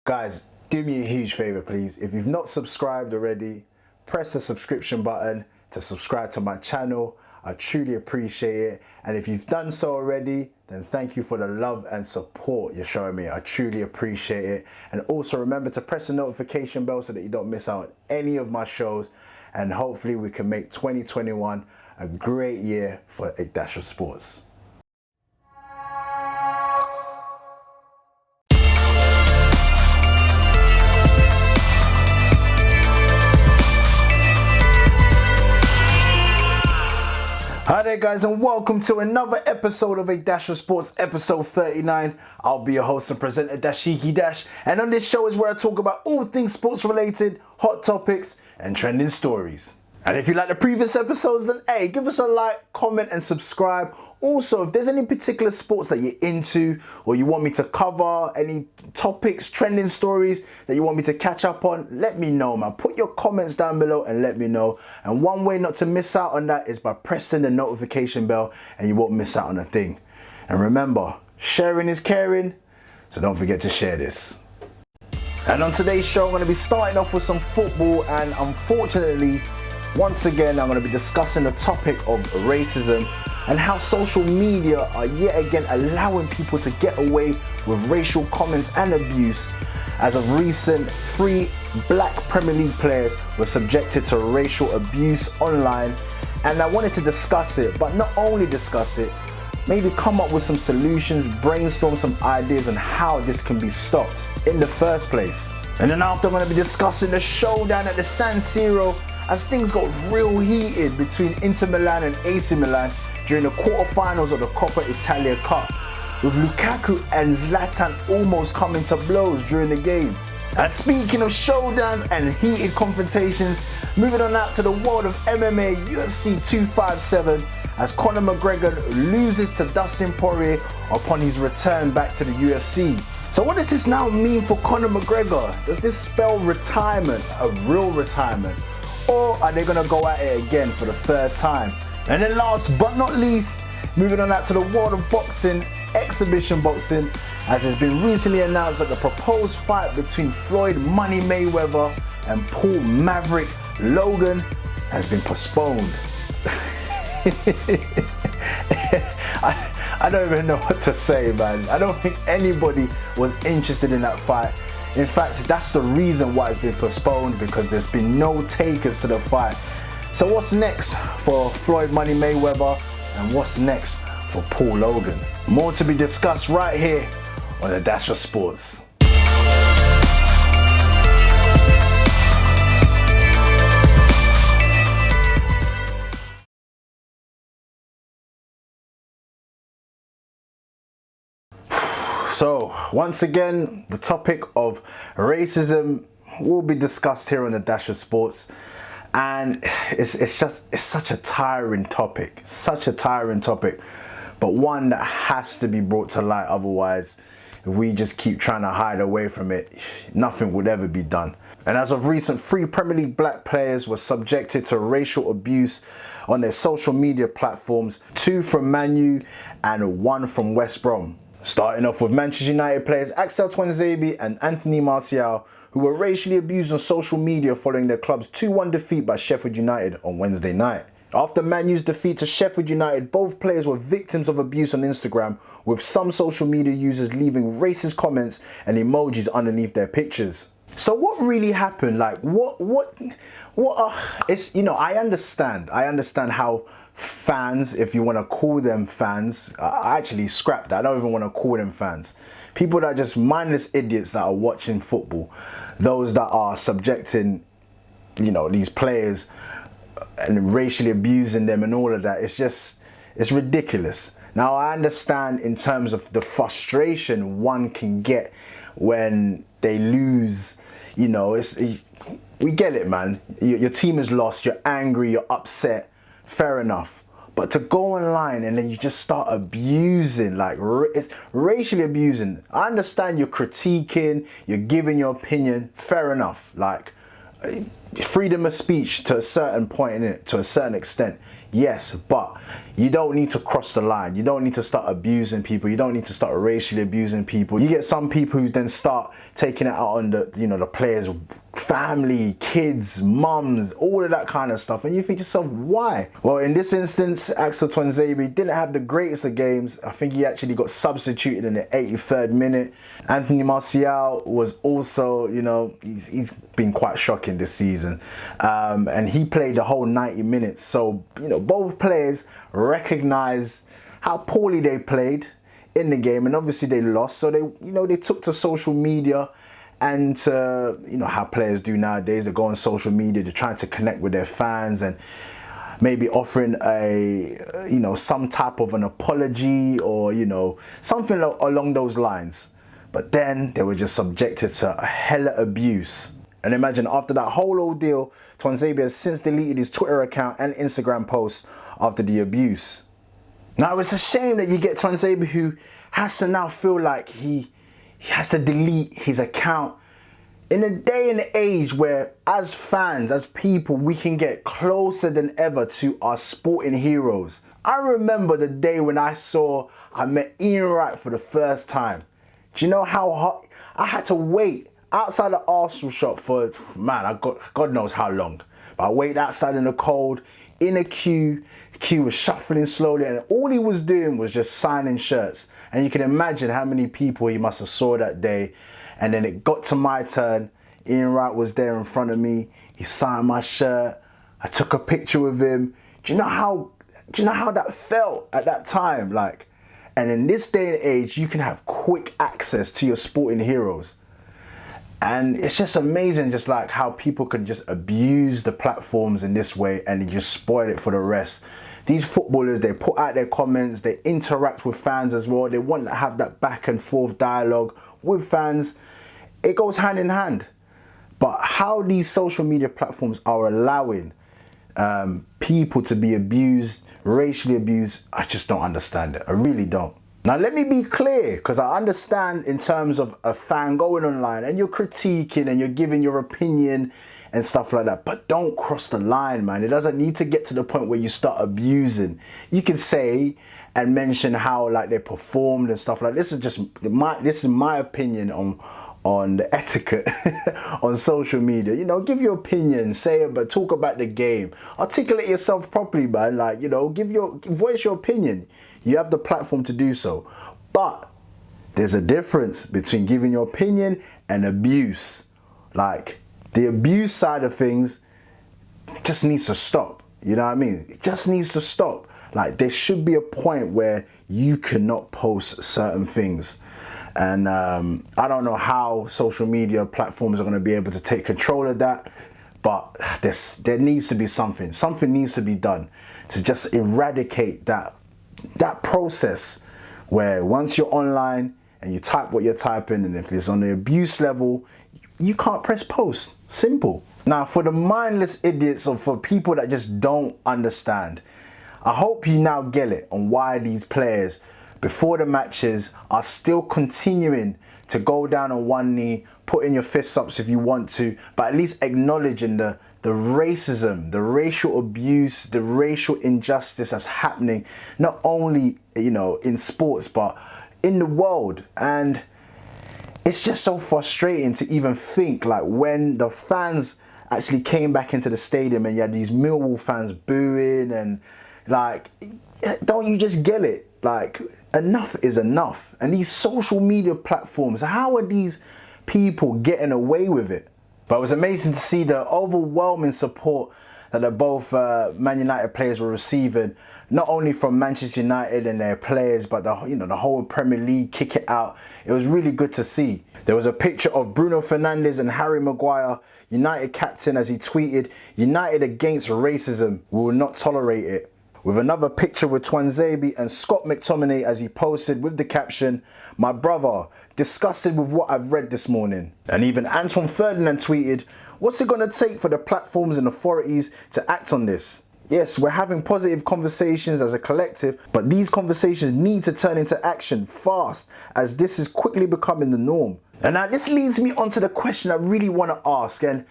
Guys, do me a huge favor, please. If you've not subscribed already, press the subscription button to subscribe to my channel. I truly appreciate it. And if you've done so already, then thank you for the love and support you're showing me. I truly appreciate it. And also remember to press the notification bell so that you don't miss out on any of my shows. And hopefully we can make 2021 a great year for A Dash of Sports. Hi there guys, and welcome to another episode of A Dash of Sports, episode 39. I'll be your host and presenter, Dashiki Dash, and on this show is where I talk about all things sports related, hot topics and trending stories. And if you like the previous episodes, then hey, give us a like, comment and subscribe. Also, if there's any particular sports that you're into or you want me to cover, any topics, trending stories that you want me to catch up on, let me know, man. Put your comments down below and let me know. And one way not to miss out on that is by pressing the notification bell and you won't miss out on a thing. And remember, sharing is caring, so don't forget to share this. And on today's show, I'm going to be starting off with some football, and unfortunately, once again, I'm going to be discussing the topic of racism and how social media are yet again allowing people to get away with racial comments and abuse. As of recent, 3 black Premier League players were subjected to racial abuse online, and I wanted to discuss it, but not only discuss it, maybe come up with some solutions, brainstorm some ideas on how this can be stopped in the first place. And then after, I'm going to be discussing the showdown at the San Siro, as things got real heated between Inter Milan and AC Milan during the quarterfinals of the Coppa Italia Cup, with Lukaku and Zlatan almost coming to blows during the game. And speaking of showdowns and heated confrontations, moving on out to the world of MMA, UFC 257, as Conor McGregor loses to Dustin Poirier upon his return back to the UFC. So what does this now mean for Conor McGregor? Does this spell retirement, a real retirement? Or are they going to go at it again for the third time? And then last but not least, moving on out to the world of boxing, exhibition boxing, as it's been recently announced that the proposed fight between Floyd Money Mayweather and Paul Maverick Logan has been postponed. I don't even know what to say, man. I don't think anybody was interested in that fight. In fact, that's the reason why it's been postponed, because there's been no takers to the fight. So what's next for Floyd Money Mayweather, and what's next for Paul Logan? More to be discussed right here on A Dash of Sports. So, once again, the topic of racism will be discussed here on The Dash of Sports. And it's such a tiring topic, but one that has to be brought to light. Otherwise, if we just keep trying to hide away from it, nothing would ever be done. And as of recent, 3 Premier League black players were subjected to racial abuse on their social media platforms, 2 from Man U and 1 from West Brom. Starting off with Manchester United players Axel Tuanzebe and Anthony Martial, who were racially abused on social media following their club's 2-1 defeat by Sheffield United on Wednesday night. After Man U's defeat to Sheffield United, both players were victims of abuse on Instagram, with some social media users leaving racist comments and emojis underneath their pictures. So what really happened? Like, it's, you know, I understand how fans, if you want to call them fans, I actually scrapped that. I don't even want to call them fans. People that are just mindless idiots that are watching football, those that are subjecting, you know, these players and racially abusing them and all of that. It's ridiculous. Now, I understand in terms of the frustration one can get when they lose, you know, we get it, man. Your team has lost, you're angry, you're upset. Fair enough. But to go online and then you just start abusing, like it's racially abusing. I understand you're critiquing, you're giving your opinion. Fair enough. Like freedom of speech to a certain point in it, to a certain extent. Yes, but you don't need to cross the line. You don't need to start abusing people. You don't need to start racially abusing people. You get some people who then start taking it out on the, the players' family, kids, mums, all of that kind of stuff. And you think to yourself, why? Well, in this instance, Axel Tuanzebe didn't have the greatest of games. I think he actually got substituted in the 83rd minute. Anthony Martial was also, he's been quite shocking this season. And he played the whole 90 minutes. So, both players recognize how poorly they played in the game, and obviously they lost. So they took to social media, and how players do nowadays. They go on social media to try to connect with their fans and maybe offering some type of an apology or something along those lines. But then they were just subjected to a hella abuse. And imagine, after that whole ordeal, Tuanzebe has since deleted his Twitter account and Instagram posts after the abuse. Now, it's a shame that you get Tuanzebe who has to now feel like he has to delete his account in a day and age where, as fans, as people, we can get closer than ever to our sporting heroes. I remember the day when I met Ian Wright for the first time. Do you know how hot? I had to wait outside the Arsenal shop for, God knows how long. But I waited outside in the cold, in a queue. The queue was shuffling slowly, and all he was doing was just signing shirts. And you can imagine how many people he must have saw that day. And then it got to my turn. Ian Wright was there in front of me. He signed my shirt. I took a picture with him. Do you know how that felt at that time? And in this day and age, you can have quick access to your sporting heroes. And it's just amazing just how people can just abuse the platforms in this way and just spoil it for the rest. These footballers, they put out their comments, they interact with fans as well. They want to have that back and forth dialogue with fans. It goes hand in hand. But how these social media platforms are allowing people to be abused, racially abused, I just don't understand it. I really don't. Now, let me be clear, because I understand in terms of a fan going online and you're critiquing and you're giving your opinion and stuff like that. But don't cross the line, man. It doesn't need to get to the point where you start abusing. You can say and mention how they performed and stuff like this. This is my opinion on the etiquette on social media. Give your opinion, but talk about the game. Articulate yourself properly, man. Voice your opinion. You have the platform to do so. But there's a difference between giving your opinion and abuse. The abuse side of things just needs to stop. You know what I mean? It just needs to stop. There should be a point where you cannot post certain things. And I don't know how social media platforms are going to be able to take control of that, but there needs to be something. Something needs to be done to just eradicate that process where once you're online and you type what you're typing, and if it's on the abuse level, you can't press post. Simple. Now, for the mindless idiots or for people that just don't understand, I hope you now get it on why these players before the matches are still continuing to go down on one knee, putting your fists up if you want to, but at least acknowledging the racism, the racial abuse, the racial injustice that's happening, not only, in sports, but in the world. And it's just so frustrating to even think when the fans actually came back into the stadium and you had these Millwall fans booing and don't you just get it? Enough is enough. And these social media platforms, how are these people getting away with it? But it was amazing to see the overwhelming support that both Man United players were receiving, not only from Manchester United and their players, but the whole Premier League kick it out. It was really good to see. There was a picture of Bruno Fernandes and Harry Maguire, United captain, as he tweeted, "United against racism, we will not tolerate it." With another picture with Tuanzebe and Scott McTominay as he posted with the caption, "My brother, disgusted with what I've read this morning." And even Antoine Ferdinand tweeted, "What's it going to take for the platforms and authorities to act on this?" Yes, we're having positive conversations as a collective, but these conversations need to turn into action fast, as this is quickly becoming the norm. And now this leads me on to the question I really want to ask, and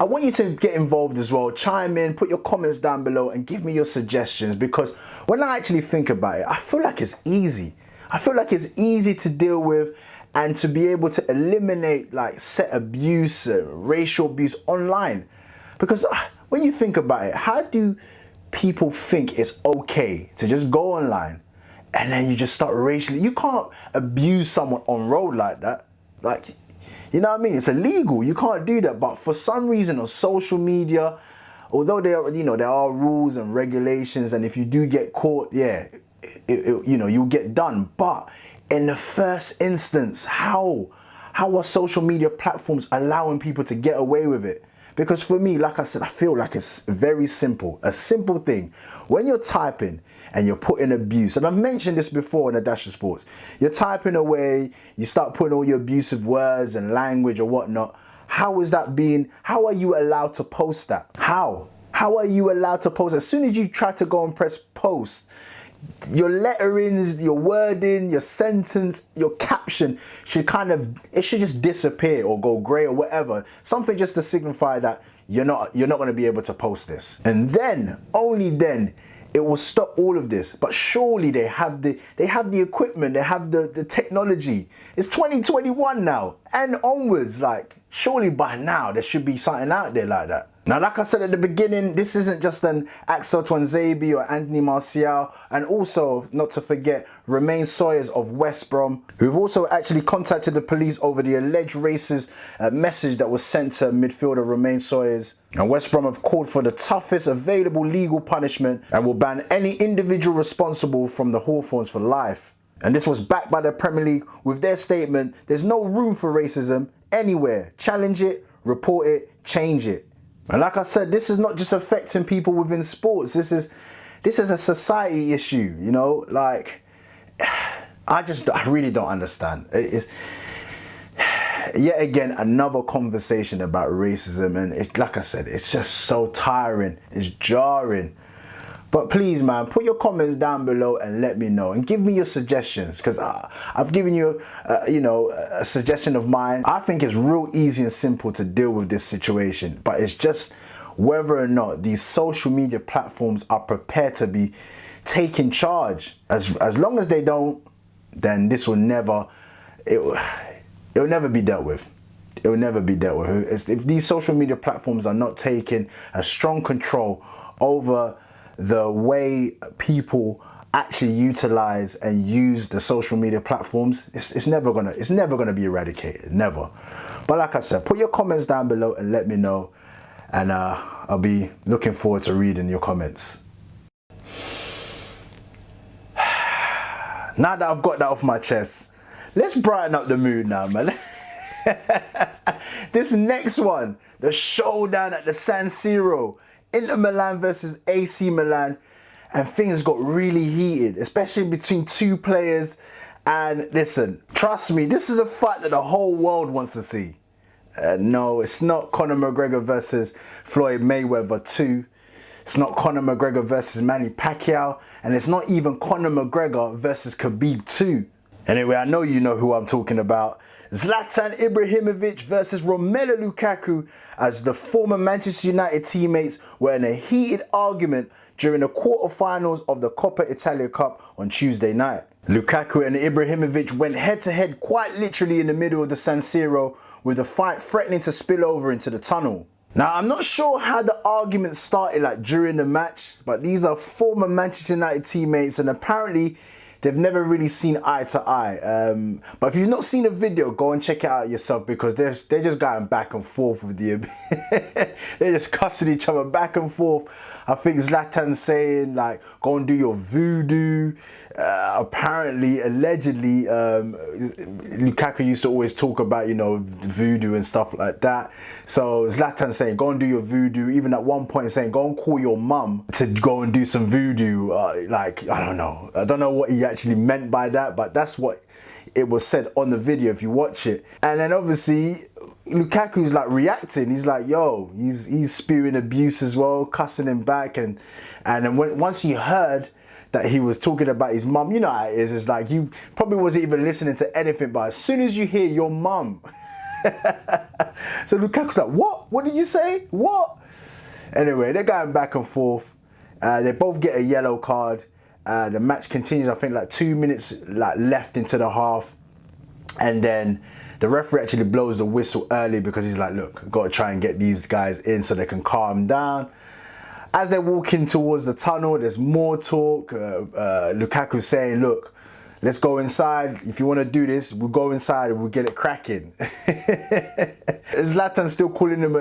I want you to get involved as well. Chime in, put your comments down below and give me your suggestions, because when I actually think about it, I feel like it's easy. I feel like it's easy to deal with and to be able to eliminate like set abuse, racial abuse online. Because when you think about it, how do people think it's okay to just go online and then you just start racially? You can't abuse someone on road like that. Like, you know what I mean? It's illegal. You can't do that. But for some reason on social media, although there are rules and regulations, and if you do get caught, yeah, you'll get done. But in the first instance, how are social media platforms allowing people to get away with it? Because for me, like I said, I feel like it's very simple. A simple thing. When you're typing and you're putting abuse, and I've mentioned this before in a Dash of Sports, you're typing away, you start putting all your abusive words and language or whatnot. How are you allowed to post that? How are you allowed to post? As soon as you try to go and press post, your letterings, your wording, your sentence, your caption should just disappear or go grey or whatever. Something just to signify that you're not going to be able to post this. And then, only then, it will stop all of this. But surely they have the equipment, they have the technology. It's 2021 now and onwards. Like, surely by now there should be something out there like that. Now, like I said at the beginning, this isn't just an Axel Tuanzebe or Anthony Martial, and also, not to forget, Romain Sawyers of West Brom, who've also actually contacted the police over the alleged racist message that was sent to midfielder Romain Sawyers. And West Brom have called for the toughest available legal punishment and will ban any individual responsible from the Hawthorns for life. And this was backed by the Premier League with their statement, "There's no room for racism anywhere. Challenge it, report it, change it." And like I said, this is not just affecting people within sports. This is a society issue, you know? Like, I really don't understand. It's yet again another conversation about racism, and it's, like I said, it's just so tiring. It's jarring. But please, man, put your comments down below and let me know, and give me your suggestions, because I've given you, a suggestion of mine. I think it's real easy and simple to deal with this situation, but it's just whether or not these social media platforms are prepared to be taking charge. As long as they don't, then this will never, it'll never be dealt with. It will never be dealt with. If these social media platforms are not taking a strong control over the way people actually utilize and use the social media platforms, it's never gonna be eradicated, never. But like I said, put your comments down below and let me know, and I'll be looking forward to reading your comments. Now that I've got that off my chest, let's brighten up the mood now, man. This next one, the showdown at the San Siro, Inter Milan versus AC Milan, and things got really heated, especially between two players. And listen, trust me, this is a fight that the whole world wants to see. No, it's not Conor McGregor versus Floyd Mayweather 2. It's not Conor McGregor versus Manny Pacquiao, and it's not even Conor McGregor versus Khabib 2. Anyway, I know you know who I'm talking about. Zlatan Ibrahimovic versus Romelu Lukaku, as the former Manchester United teammates were in a heated argument during the quarterfinals of the Coppa Italia Cup on Tuesday night. Lukaku and Ibrahimovic went head-to-head quite literally in the middle of the San Siro, with the fight threatening to spill over into the tunnel. Now, I'm not sure how the argument started like during the match, but these are former Manchester United teammates, and apparently they've never really seen eye to eye. But if you've not seen the video, go and check it out yourself, because they're just going back and forth with the they're just cussing each other back and forth. I think Zlatan's saying, like, go and do your voodoo. Apparently, allegedly, Lukaku used to always talk about, voodoo and stuff like that. So Zlatan's saying, go and do your voodoo. Even at one point saying, go and call your mum to go and do some voodoo. Like, I don't know. I don't know what he actually meant by that, but that's what it was said on the video if you watch it. And then obviously Lukaku's like reacting. He's like, yo, he's spewing abuse as well, cussing him back, and then once he heard that he was talking about his mum, you know how it is. It's like you probably wasn't even listening to anything, but as soon as you hear your mum, So Lukaku's like, what? What did you say? What? Anyway, they're going back and forth. They both get a yellow card. The match continues, I think, like 2 minutes left into the half. And then the referee actually blows the whistle early because he's like, look, I've got to try and get these guys in so they can calm down. As they're walking towards the tunnel, there's more talk. Lukaku's saying, look, let's go inside. If you want to do this, we'll go inside and we'll get it cracking. Zlatan's still calling him,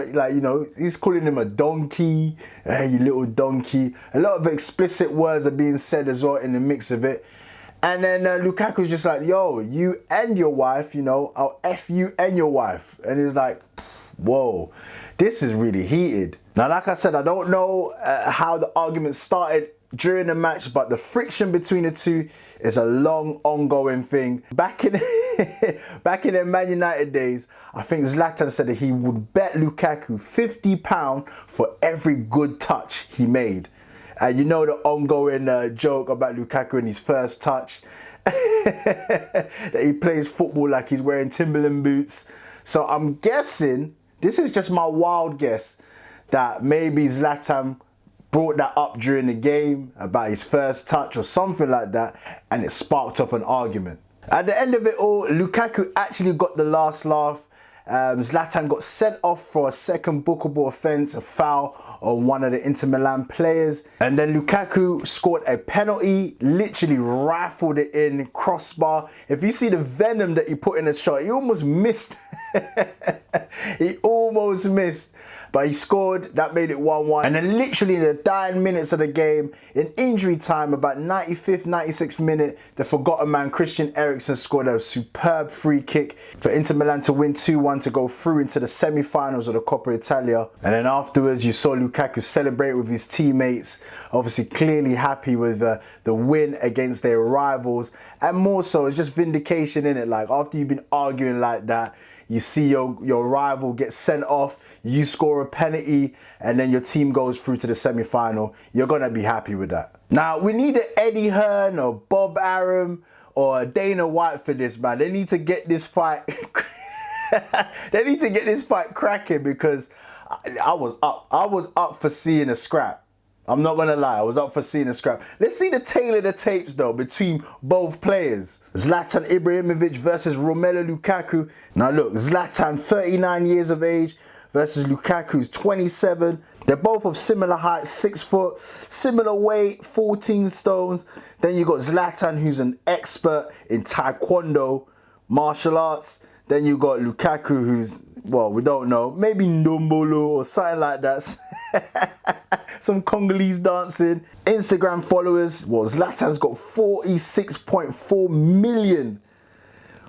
he's calling him a donkey. Hey, you little donkey. A lot of explicit words are being said as well in the mix of it. And then Lukaku's just like, yo, you and your wife, I'll F you and your wife. And he's like, whoa, this is really heated. Now, like I said, I don't know how the argument started during the match, but the friction between the two is a long, ongoing thing. Back in the Man United days, I think Zlatan said that he would bet Lukaku £50 for every good touch he made. And you know the ongoing joke about Lukaku in his first touch, that he plays football like he's wearing Timberland boots. So I'm guessing, this is just my wild guess, that maybe Zlatan brought that up during the game about his first touch or something like that, and it sparked off an argument. At the end of it all, Lukaku actually got the last laugh. Zlatan got sent off for a second bookable offence, a foul on one of the Inter Milan players. And then Lukaku scored a penalty, literally rifled it in, crossbar. If you see the venom that he put in the shot, he almost missed. He almost missed. But he scored, that made it 1-1. And then literally in the dying minutes of the game, in injury time, about 95th, 96th minute, the forgotten man, Christian Eriksen, scored a superb free kick for Inter Milan to win 2-1 to go through into the semi-finals of the Coppa Italia. And then afterwards, you saw Lukaku celebrate with his teammates, obviously clearly happy with the win against their rivals. And more so, it's just vindication, innit? Like, after you've been arguing like that, you see your rival get sent off, you score a penalty, and then your team goes through to the semi-final. You're going to be happy with that. Now, we need an Eddie Hearn or Bob Arum or a Dana White for this, man. They need to get this fight... they need to get this fight cracking, because I was up for seeing a scrap. I'm not gonna lie, I was up for seeing a scrap. Let's see the tail of the tapes though between both players. Zlatan Ibrahimovic versus Romelu Lukaku. Now look, Zlatan, 39 years of age, versus Lukaku, who's 27. They're both of similar height, 6 foot, similar weight, 14 stones. Then you got Zlatan, who's an expert in Taekwondo, martial arts. Then you got Lukaku, who's, well, we don't know, maybe Ndombolo or something like that. Some Congolese dancing. Instagram followers, well, Zlatan's got 46.4 million.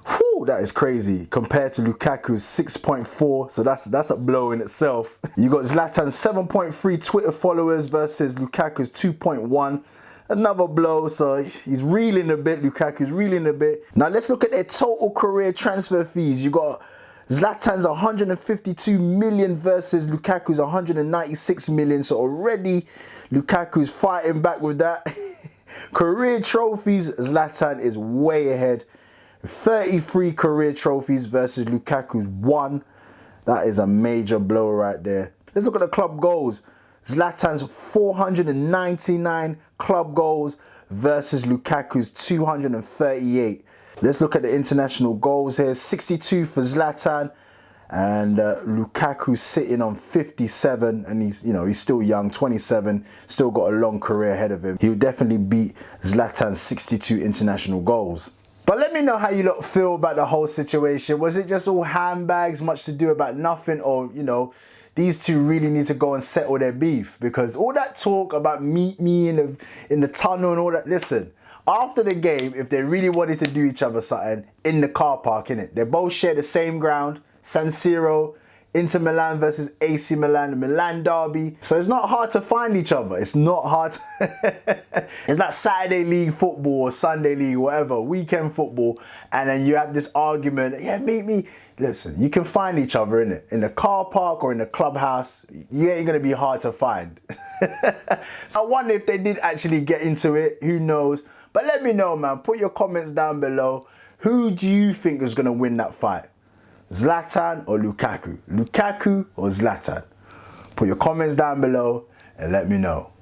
Whew, that is crazy compared to Lukaku's 6.4, so that's a blow in itself. You got Zlatan's 7.3 Twitter followers versus Lukaku's 2.1. Another blow, so he's reeling a bit. Lukaku's reeling a bit. Now let's look at their total career transfer fees. You got Zlatan's 152 million versus Lukaku's 196 million. So already Lukaku's fighting back with that. Career trophies, Zlatan is way ahead. 33 career trophies versus Lukaku's 1. That is a major blow right there. Let's look at the club goals. Zlatan's 499 club goals versus Lukaku's 238. Let's look at the international goals here. 62 for Zlatan, and Lukaku sitting on 57, and he's still young, 27, still got a long career ahead of him. He'll definitely beat Zlatan's 62 international goals. But let me know how you lot feel about the whole situation. Was it just all handbags, much to do about nothing, or these two really need to go and settle their beef? Because all that talk about meet me in the tunnel and all that, listen, after the game, if they really wanted to do each other something, in the car park, innit? They both share the same ground, San Siro, Inter Milan versus AC Milan, the Milan derby. So it's not hard to find each other. It's not hard. It's like Saturday league football or Sunday league, whatever, weekend football. And then you have this argument, yeah, meet me. Listen, you can find each other in the car park or in the clubhouse. You ain't gonna be hard to find. So I wonder if they did actually get into it. Who knows? But let me know, man. Put your comments down below. Who do you think is gonna win that fight? Zlatan or Lukaku? Lukaku or Zlatan? Put your comments down below and let me know.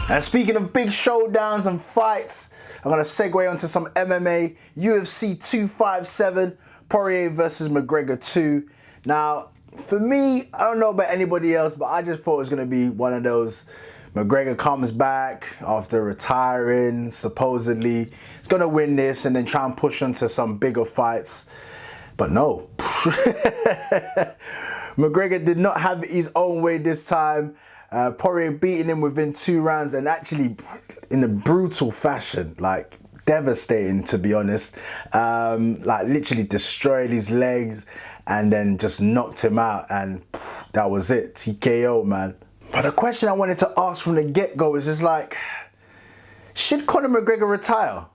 And speaking of big showdowns and fights, I'm going to segue onto some MMA. UFC 257, Poirier versus McGregor 2. Now, for me, I don't know about anybody else, but I just thought it was going to be one of those McGregor comes back after retiring, supposedly. He's going to win this and then try and push on to some bigger fights. But no. McGregor did not have his own way this time. Poirier beating him within 2 rounds and actually in a brutal fashion, like devastating to be honest. Like literally destroyed his legs and then just knocked him out, and that was it, TKO, man. But the question I wanted to ask from the get-go is just like, should Conor McGregor retire?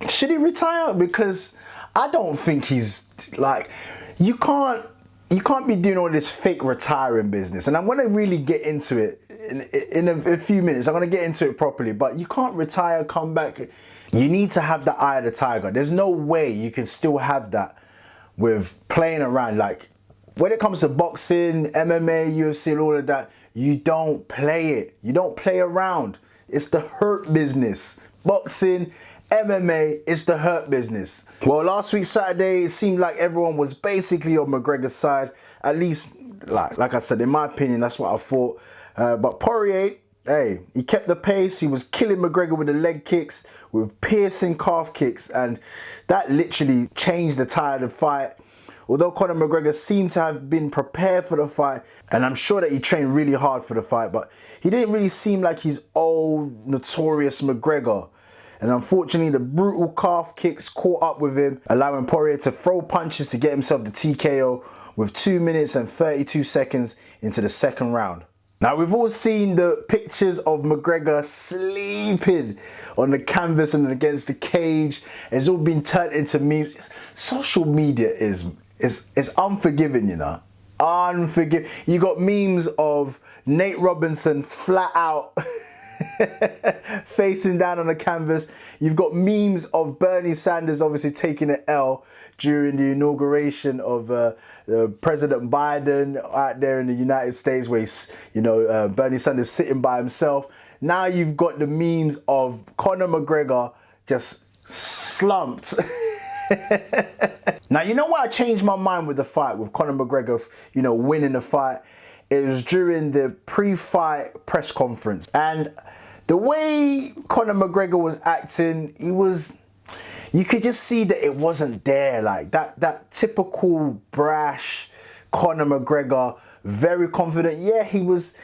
Should he retire? Because I don't think he's like, you can't be doing all this fake retiring business. And I'm going to really get into it in a few minutes. I'm going to get into it properly. But you can't retire, come back. You need to have the eye of the tiger. There's no way you can still have that with playing around. Like, when it comes to boxing, MMA, UFC, and all of that, you don't play it. You don't play around. It's the hurt business. Boxing, MMA, it's the hurt business. Well, last week, Saturday, it seemed like everyone was basically on McGregor's side. At least, like I said, in my opinion, that's what I thought. But Poirier, hey, he kept the pace. He was killing McGregor with the leg kicks, with piercing calf kicks. And that literally changed the tide of the fight. Although Conor McGregor seemed to have been prepared for the fight, and I'm sure that he trained really hard for the fight, but he didn't really seem like his old, notorious McGregor. And unfortunately, the brutal calf kicks caught up with him, allowing Poirier to throw punches to get himself the TKO with 2 minutes and 32 seconds into the second round. Now, we've all seen the pictures of McGregor sleeping on the canvas and against the cage. It's all been turned into memes. Social media is unforgiving, you know. Unforgiving. You got memes of Nate Robinson flat out facing down on the canvas. You've got memes of Bernie Sanders obviously taking an L during the inauguration of President Biden out there in the United States, where he's, Bernie Sanders sitting by himself. Now you've got the memes of Conor McGregor just slumped. Now, you know why I changed my mind with the fight, with Conor McGregor, winning the fight? It was during the pre-fight press conference. And the way Conor McGregor was acting, you could just see that it wasn't there. Like that typical brash Conor McGregor, very confident. Yeah, he was,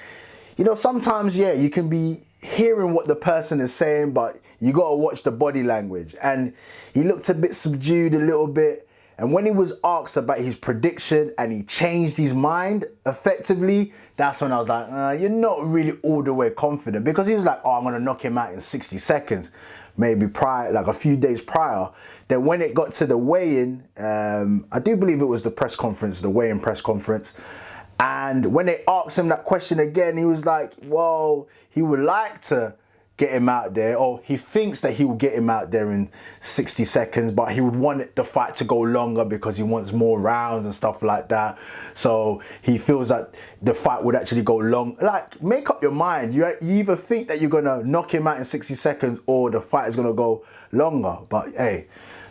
sometimes, yeah, you can be hearing what the person is saying, but you got to watch the body language. And he looked a bit subdued a little bit. And when he was asked about his prediction and he changed his mind effectively, that's when I was like, you're not really all the way confident. Because he was like, I'm going to knock him out in 60 seconds, maybe prior, like a few days prior. Then when it got to the weigh-in, I do believe it was the press conference, the weigh-in press conference. And when they asked him that question again, he was like, well, he would like to get him out there, or he thinks that he will get him out there in 60 seconds, but he would want the fight to go longer because he wants more rounds and stuff like that. So he feels that the fight would actually go long. Like, make up your mind. You either think that you're gonna knock him out in 60 seconds or the fight is gonna go longer. But hey,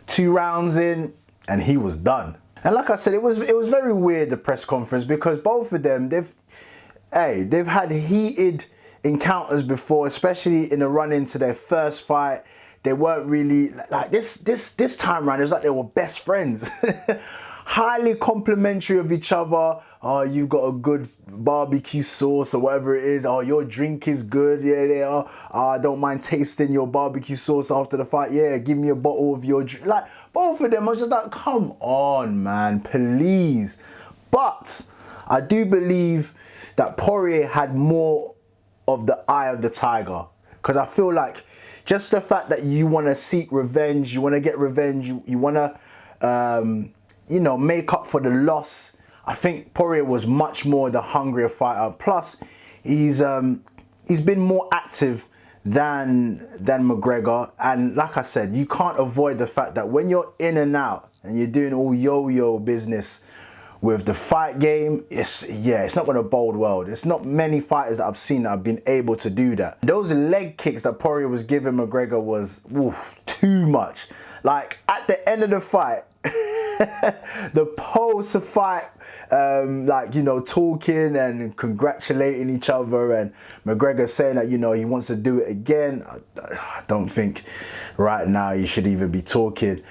2 rounds in and he was done. And like I said, it was very weird, the press conference, because both of them, they've had heated encounters before, especially in the run into their first fight. They weren't really like this time around. It was like they were best friends. Highly complimentary of each other. Oh, you've got a good barbecue sauce or whatever it is. Oh, your drink is good. Yeah, they are. Oh, I don't mind tasting your barbecue sauce after the fight. Yeah, give me a bottle of your drink. Like, both of them, I was just like, come on, man, please. But I do believe that Poirier had more of the eye of the tiger, because I feel like just the fact that you want to seek revenge, you want to get revenge, you want to make up for the loss. I think Poirier was much more the hungrier fighter. Plus, he's he's been more active than McGregor. And like I said, you can't avoid the fact that when you're in and out and you're doing all yo-yo business with the fight game, it's not going to bode well. There's not many fighters that I've seen that have been able to do that. Those leg kicks that Poirier was giving McGregor was too much. Like, at the end of the fight, the post-fight, talking and congratulating each other, and McGregor saying that, he wants to do it again. I don't think right now you should even be talking.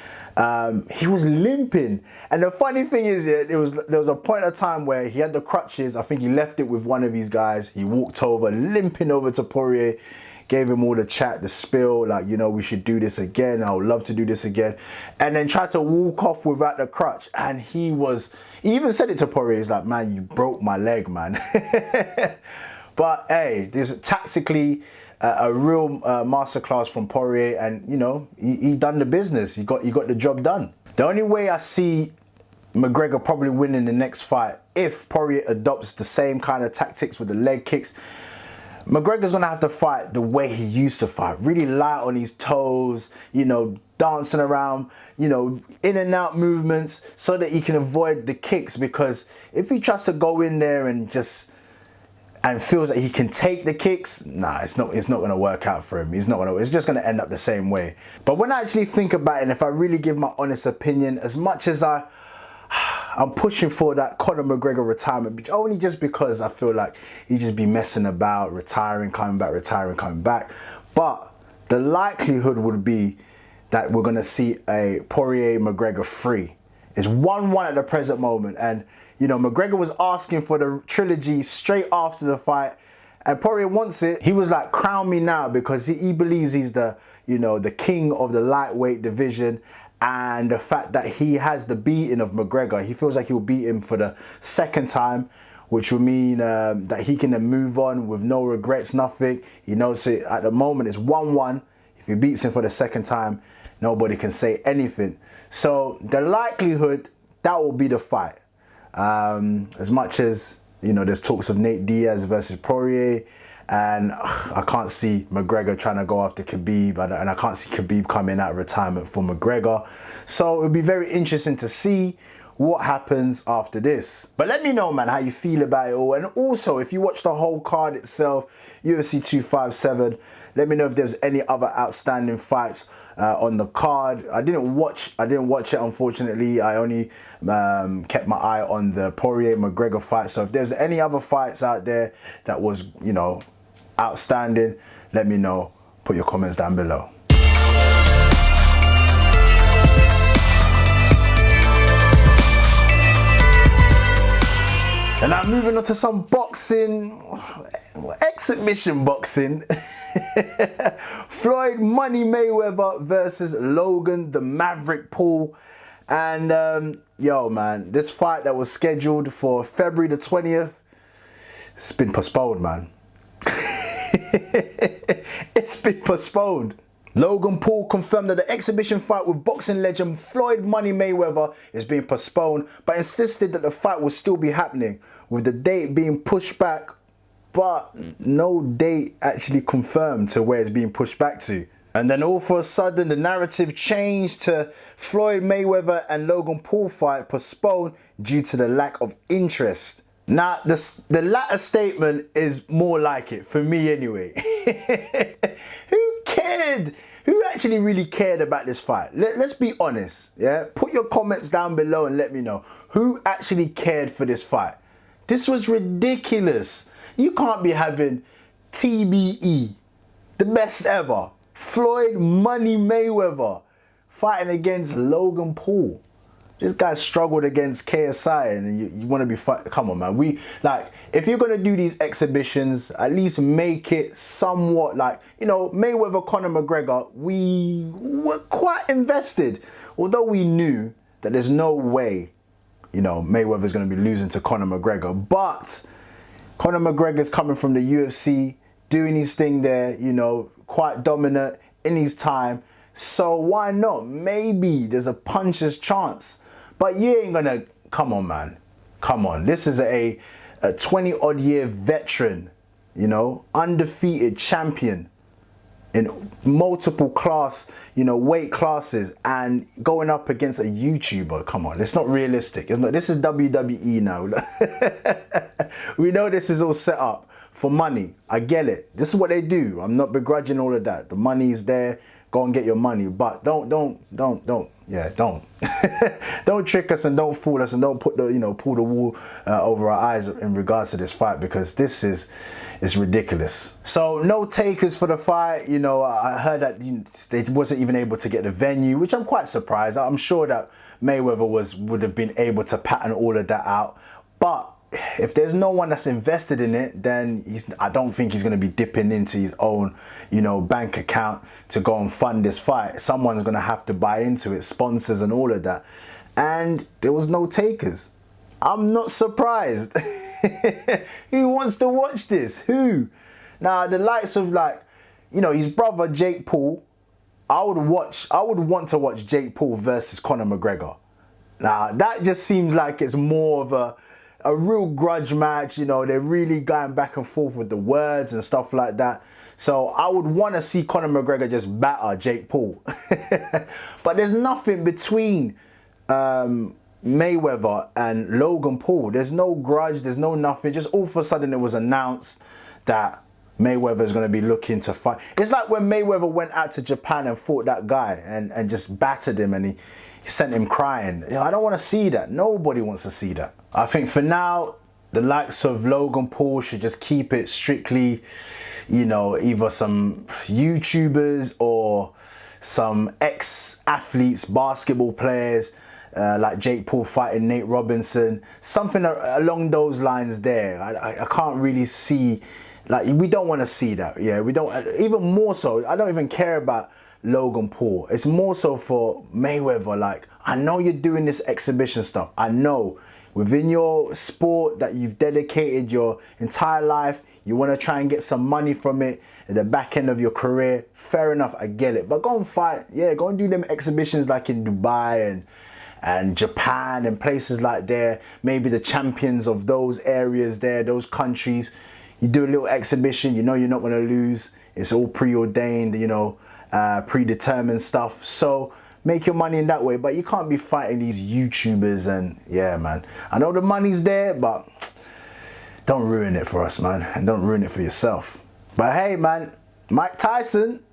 He was limping, and the funny thing is, there was a point of time where he had the crutches. I think he left it with one of these guys. He walked over, limping over to Poirier, gave him all the chat, the spill, like, we should do this again. I would love to do this again. And then tried to walk off without the crutch. And he even said it to Poirier. He's like, man, you broke my leg, man. But hey, this is tactically a real masterclass from Poirier. And, he done the business. He got the job done. The only way I see McGregor probably winning the next fight, if Poirier adopts the same kind of tactics with the leg kicks, McGregor's going to have to fight the way he used to fight. Really light on his toes, dancing around, in and out movements so that he can avoid the kicks. Because if he tries to go in there and feels that he can take the kicks, nah, it's not going to work out for him. It's just going to end up the same way. But when I actually think about it, and if I really give my honest opinion, as much as I'm pushing for that Conor McGregor retirement, only just because I feel like he'd just be messing about, retiring, coming back. But the likelihood would be that we're going to see a Poirier-McGregor 3. It's 1-1 at the present moment. And, McGregor was asking for the trilogy straight after the fight. And Poirier wants it. He was like, crown me now, because he believes he's the king of the lightweight division. And the fact that he has the beating of McGregor, he feels like he'll beat him for the second time, which will mean that he can then move on with no regrets, nothing. He knows it, at the moment it's 1-1. If he beats him for the second time, nobody can say anything. So the likelihood, that will be the fight. As much as, there's talks of Nate Diaz versus Poirier, and I can't see McGregor trying to go after Khabib, and I can't see Khabib coming out of retirement for McGregor. So it'll be very interesting to see what happens after this. But let me know, man, how you feel about it all. And also, if you watch the whole card itself, UFC 257, let me know if there's any other outstanding fights on the card. I didn't watch it, unfortunately. I only kept my eye on the Poirier-McGregor fight. So if there's any other fights out there that was, outstanding, let me know. Put your comments down below. And now moving on to some boxing, exhibition boxing. Floyd Money Mayweather versus Logan the Maverick Paul. And yo, man, this fight that was scheduled for February the 20th, it's been postponed, man. It's been postponed. Logan Paul confirmed that the exhibition fight with boxing legend Floyd Money Mayweather is being postponed, but insisted that the fight will still be happening, with the date being pushed back, but no date actually confirmed to where it's being pushed back to. And then all for a sudden, the narrative changed to Floyd Mayweather and Logan Paul fight postponed due to the lack of interest. Now, the latter statement is more like it, for me anyway. Who cared? Who actually really cared about this fight? Let's be honest, yeah? Put your comments down below and let me know. Who actually cared for this fight? This was ridiculous. You can't be having TBE, the best ever, Floyd Money Mayweather, fighting against Logan Paul. This guy struggled against KSI, and you want to be fighting. Come on, man. If you're going to do these exhibitions, at least make it somewhat like, Mayweather, Conor McGregor, we were quite invested. Although we knew that there's no way, Mayweather's going to be losing to Conor McGregor. But Conor McGregor's coming from the UFC, doing his thing there, quite dominant in his time. So why not? Maybe there's a puncher's chance. But you ain't gonna, come on, man. Come on. This is a 20-odd year veteran, you know, undefeated champion in multiple weight classes, and going up against a YouTuber. Come on, it's not realistic. It's not. This is WWE now. We know this is all set up for money. I get it. This is what they do. I'm not begrudging all of that. The money is there. Go and get your money, but don't don't trick us and don't fool us and don't put the pull the wool over our eyes in regards to this fight, because this is ridiculous. So no takers for the fight. You know, I heard that they wasn't even able to get the venue, which I'm quite surprised. I'm sure that Mayweather would have been able to pattern all of that out, but if there's no one that's invested in it, then I don't think he's going to be dipping into his own, bank account to go and fund this fight. Someone's going to have to buy into it, sponsors and all of that. And there was no takers. I'm not surprised. Who wants to watch this? Who? Now, the likes of his brother Jake Paul, I would want to watch Jake Paul versus Conor McGregor. Now, that just seems like it's more of a real grudge match. They're really going back and forth with the words and stuff like that. So I would want to see Conor McGregor just batter Jake Paul. But there's nothing between Mayweather and Logan Paul. There's no grudge, there's no nothing. Just all of a sudden it was announced that Mayweather is going to be looking to fight. It's like when Mayweather went out to Japan and fought that guy and just battered him, and he sent him crying. I don't want to see that. Nobody wants to see that. I think for now, the likes of Logan Paul should just keep it strictly, either some YouTubers or some ex-athletes, basketball players, like Jake Paul fighting Nate Robinson. Something along those lines there. I can't really see, we don't want to see that. Yeah, we don't. Even more so, I don't even care about Logan Paul. It's more so for Mayweather. I know you're doing this exhibition stuff. I know within your sport that you've dedicated your entire life, you want to try and get some money from it at the back end of your career. Fair enough, I get it. But go and fight. Yeah, go and do them exhibitions like in Dubai and Japan and places like there. Maybe the champions of those areas there, those countries. You do a little exhibition, you're not going to lose. It's all preordained, predetermined stuff. So make your money in that way, but you can't be fighting these YouTubers. And yeah, man, I know the money's there, but don't ruin it for us, man, and don't ruin it for yourself. But hey, man, Mike Tyson,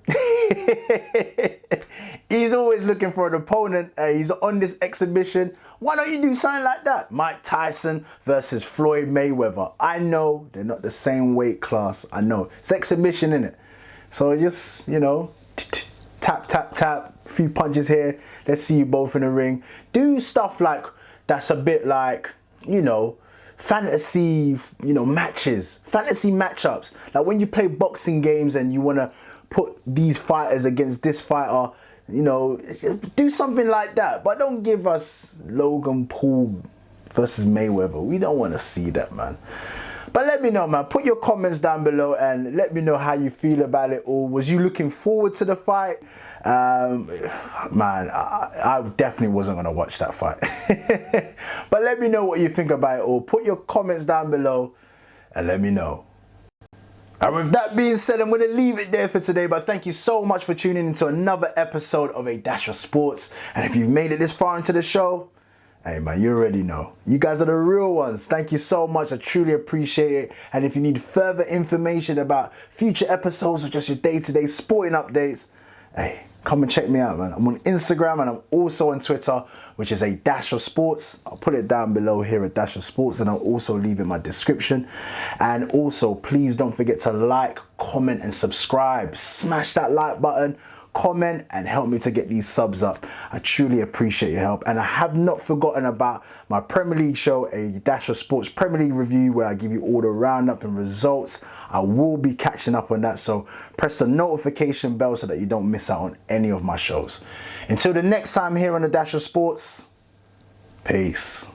he's always looking for an opponent. He's on this exhibition. Why don't you do something like that? Mike Tyson versus Floyd Mayweather. I know they're not the same weight class. I know it's exhibition, innit? So just, tap, tap, tap, a few punches here. Let's see you both in the ring. Do stuff that's a bit fantasy, matches, fantasy matchups. Like when you play boxing games and you want to put these fighters against this fighter, do something like that. But don't give us Logan Paul versus Mayweather. We don't want to see that, man. But let me know, man. Put your comments down below and let me know how you feel about it all. Was you looking forward to the fight? Man, I definitely wasn't going to watch that fight. But let me know what you think about it all. Put your comments down below and let me know. And with that being said, I'm going to leave it there for today. But thank you so much for tuning into another episode of A Dash of Sports. And if you've made it this far into the show, hey man, you already know. You guys are the real ones. Thank you so much. I truly appreciate it. And if you need further information about future episodes or just your day-to-day sporting updates, hey, come and check me out, man. I'm on Instagram and I'm also on Twitter, which is A Dash of Sports. I'll put it down below here at Dash of Sports, and I'll also leave in my description. And also, please don't forget to like, comment, and subscribe. Smash that like button. Comment and help me to get these subs up. I truly appreciate your help. And I have not forgotten about my Premier League show, A Dash of Sports Premier League review, where I give you all the roundup and results. I will be catching up on that, so press the notification bell so that you don't miss out on any of my shows. Until the next time here on A Dash of Sports, peace.